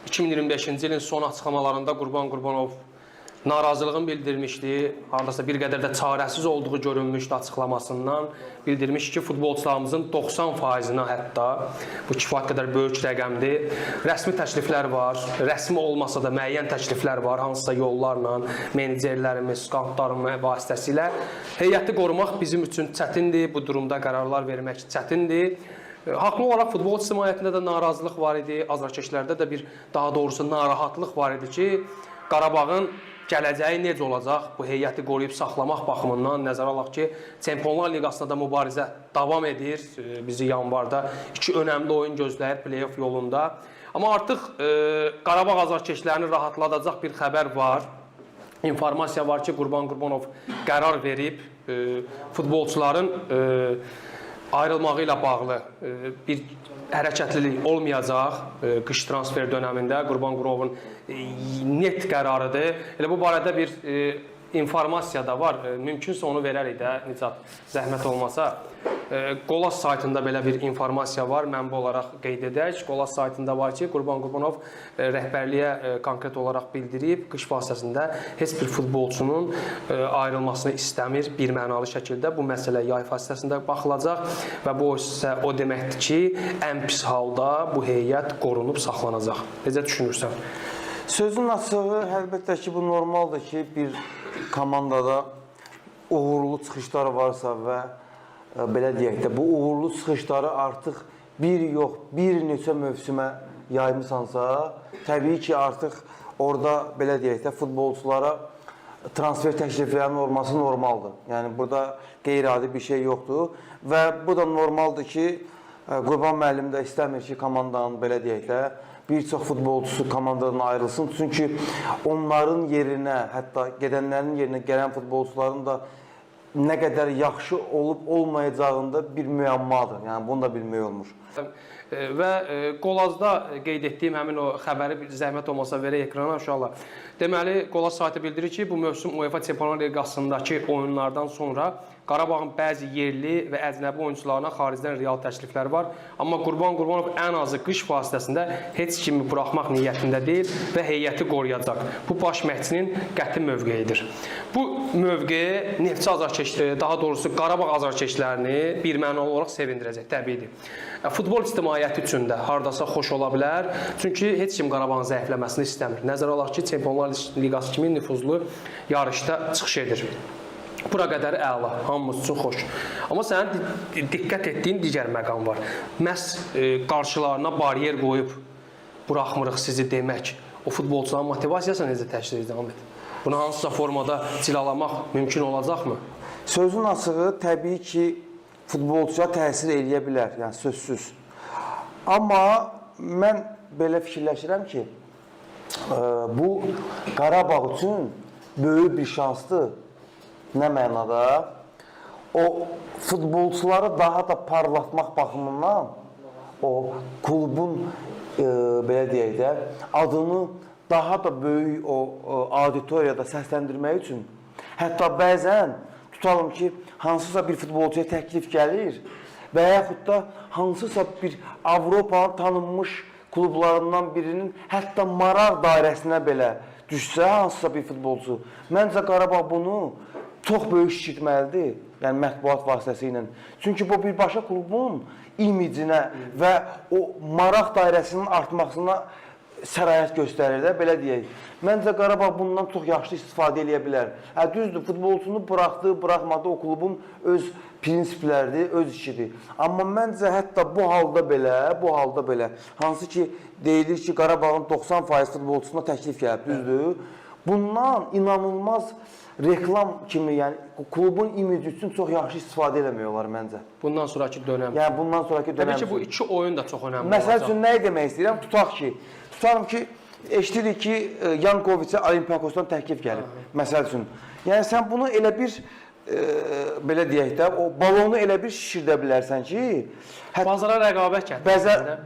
2025-ci ilin son açıqlamalarında Qurban Qurbanov narazılığını bildirmişdi. Hardasa bir qədər də çarəsiz olduğu görünmüşdü açıqlamasından. Bildirmiş ki, futbolçularımızın 90%-na hətta, bu kifayət qədər böyük rəqəmdir. Rəsmi təkliflər var, rəsmi olmasa da müəyyən təkliflər var, hansısa yollarla, menecerlərimiz, skantlarımız vasitəsilə. Heyəti qorumaq bizim üçün çətindir, bu durumda qərarlar vermək çətindir. Haqlı olaraq futbol ictimaiyyətində də narazılıq var idi, azarkeşlərdə də bir, daha doğrusu narahatlıq var idi ki, Qarabağın gələcəyi necə olacaq, bu heyəti qoruyub saxlamaq baxımından nəzərə alaq ki, Çempionlar Liqasında da mübarizə davam edir. Bizi yanvarda 2 önəmli oyun gözləyir play-off yolunda. Amma artıq Qarabağ azarkeşlərini rahatladacaq bir xəbər var. İnformasiya var ki, Qurban Qurbanov qərar verib futbolçuların ayrılmağı ilə bağlı bir hərəkətlilik olmayacaq qış transfer dönəmində. Qurban Qurbanovun net qərarıdır. Elə bu barədə bir informasiya da var. Mümkünsə onu verərik də, Nicat, zəhmət olmasa. Qolas saytında belə bir informasiya var, mənbə olaraq qeyd edək. Qolas saytında var ki, Qurban Qurbanov rəhbərliyə konkret olaraq bildirib, qış vasitəsində heç bir futbolçunun ayrılmasını istəmir bir mənalı şəkildə. Bu məsələ yay vasitəsində baxılacaq və bu isə o deməkdir ki, ən pis halda bu heyət qorunub saxlanacaq. Necə düşünürsən? Sözün açığı, əlbəttə ki, bu normaldır ki, bir komandada uğurlu çıxışlar varsa və belə deyək də, bu uğurlu çıxışları artıq bir yox, bir neçə mövsümə yaymısansa, təbii ki, artıq orada, belə deyək də, futbolçulara transfer təkliflərinin olması normaldır. Yəni, burada qeyri-adi bir şey yoxdur və bu da normaldır ki, Qurban müəllim də istəmir ki, komandanın, belə deyək də, bir çox futbolçusu komandadan ayrılsın. Çünki onların yerinə, hətta gedənlərin yerinə gələn futbolçuların da nə qədər yaxşı olub-olmayacağında bir müəmmadır. Yəni, bunu da bilmək olmur. Və Qolazda qeyd etdiyim həmin o xəbəri zəhmət olmasa verək ekrana uşaqlar. Deməli, Qolaz saytı bildirir ki, bu mövsüm UEFA Çempionlar Liqasındakı oyunlardan sonra Qarabağın bəzi yerli və əcnəbi oyuncularına xaricdən real təkliflər var. Amma Qurban Qurbanov ən azı qış vasitəsində heç kimi buraxmaq niyyətində deyil və heyəti qoruyacaq. Bu baş məşqçinin qəti mövqeyidir. Bu mövqe Neftçi azarkeşləri, daha doğrusu Qarabağ azarkeşlərini bir mənalı olaraq sevindirəcək, təbiidir. Futbol ictimaiyyəti üçün də hardasa xoş ola bilər. Çünki heç kim Qarabağın zəifləməsini istəmir. Nəzərə alaq ki, Çempionlar Liqası kimi nüfuzlu yarışda çıxış edir. Bura qədər əla, hamımız üçün xoş. Amma sənin diqqət etdiyin digər məqam var. Məhz qarşılarına bariyer qoyub buraxmırıq sizi demək. O futbolçuların motivasiyası necə təşkil edir, Ahmet? Bunu hansısa formada cilalamaq mümkün olacaqmı? Sözün açığı, təbii ki, futbolçuya təsir eləyə bilər, yəni sözsüz. Amma mən belə fikirləşirəm ki, bu Qarabağ üçün böyük bir şansdır. Nə mənada? O futbolçuları daha da parlatmaq baxımından o klubun, belə deyək də, adını daha da böyük o auditoriyada səsləndirmək üçün, hətta bəzən tutalım ki, hansısa bir futbolcuya təklif gəlir və yaxud da hansısa bir Avropanın tanınmış klublarından birinin hətta maraq dairəsinə belə düşsə hansısa bir futbolcu, məncə Qarabağ bunu çox böyük şişirtməlidir, yəni mətbuat vasitəsilə. Çünki bu birbaşa klubun imicinə və o maraq dairəsinin artmasına sərayət göstərir də, belə deyək. Məncə Qarabağ bundan çox yaxşı istifadə edə bilər. Düzdür, futbolçunu buraxdı, buraxmadı, o klubun öz prinsiplərdir, öz işidir. Amma məncə hətta bu halda belə, hansı ki deyilir ki, Qarabağın 90% futbolçusuna təklif gəlib, düzdür. Bundan inanılmaz reklam kimi, yəni klubun imici üçün çox yaxşı istifadə eləmək olar məncə. Bundan sonraki dönəm. Yəni bundan sonraki dönəm. Təbii ki, bu iki oyun da çox önəmli olacaq. Məsəl üçün nəyi demək istəyirəm? Tutalım ki, eşitirik ki, Yankoviçə Olympiakosdan təklif gəlib. Məsəl üçün. Yəni sən bunu elə bir belə deyək də, o balonu elə bir şişirdə bilərsən ki, bazara rəqabət gətirir.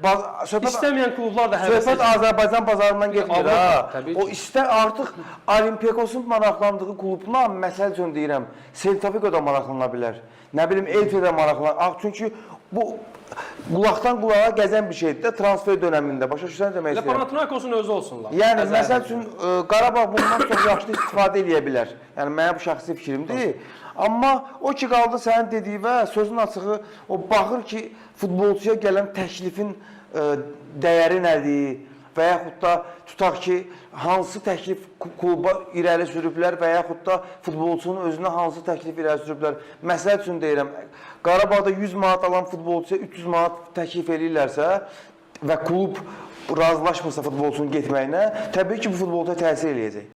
İstəməyən klublar da həvəs edir. Söhbət Azərbaycan bazarından getmir ha. O istər artıq Olimpiyakosun maraqlandığı klubla, məsəl üçün deyirəm, Celta Vigo da maraqlana bilər. Nə bilim, Elfə də maraqlanır. Çünki bu qulaqdan qulağa gəzən bir şeydir də transfer dönəmində. Başa düşürsən demək Elə istəyirəm. Panathinaikosun özü olsunlar. Yəni məsəl üçün Qarabağ bundan çox yaxşı istifadə edə bilər. Yəni mənim bu şəxsi fikrimdir. Amma o ki qaldı sənin dediyi və sözün açığı o baxır ki, futbolçuya gələn təklifin dəyəri nədir və yaxud da tutaq ki, hansı təklif kluba irəli sürüblər və yaxud da futbolçunun özünə hansı təklif irəli sürüblər. Məsəl üçün deyirəm, Qarabağda 100 manat alan futbolçuya 300 manat təklif eləyirlərsə və klub razılaşmırsa futbolçunun getməyinə, təbii ki, bu futbolçuya təsir eləyəcək.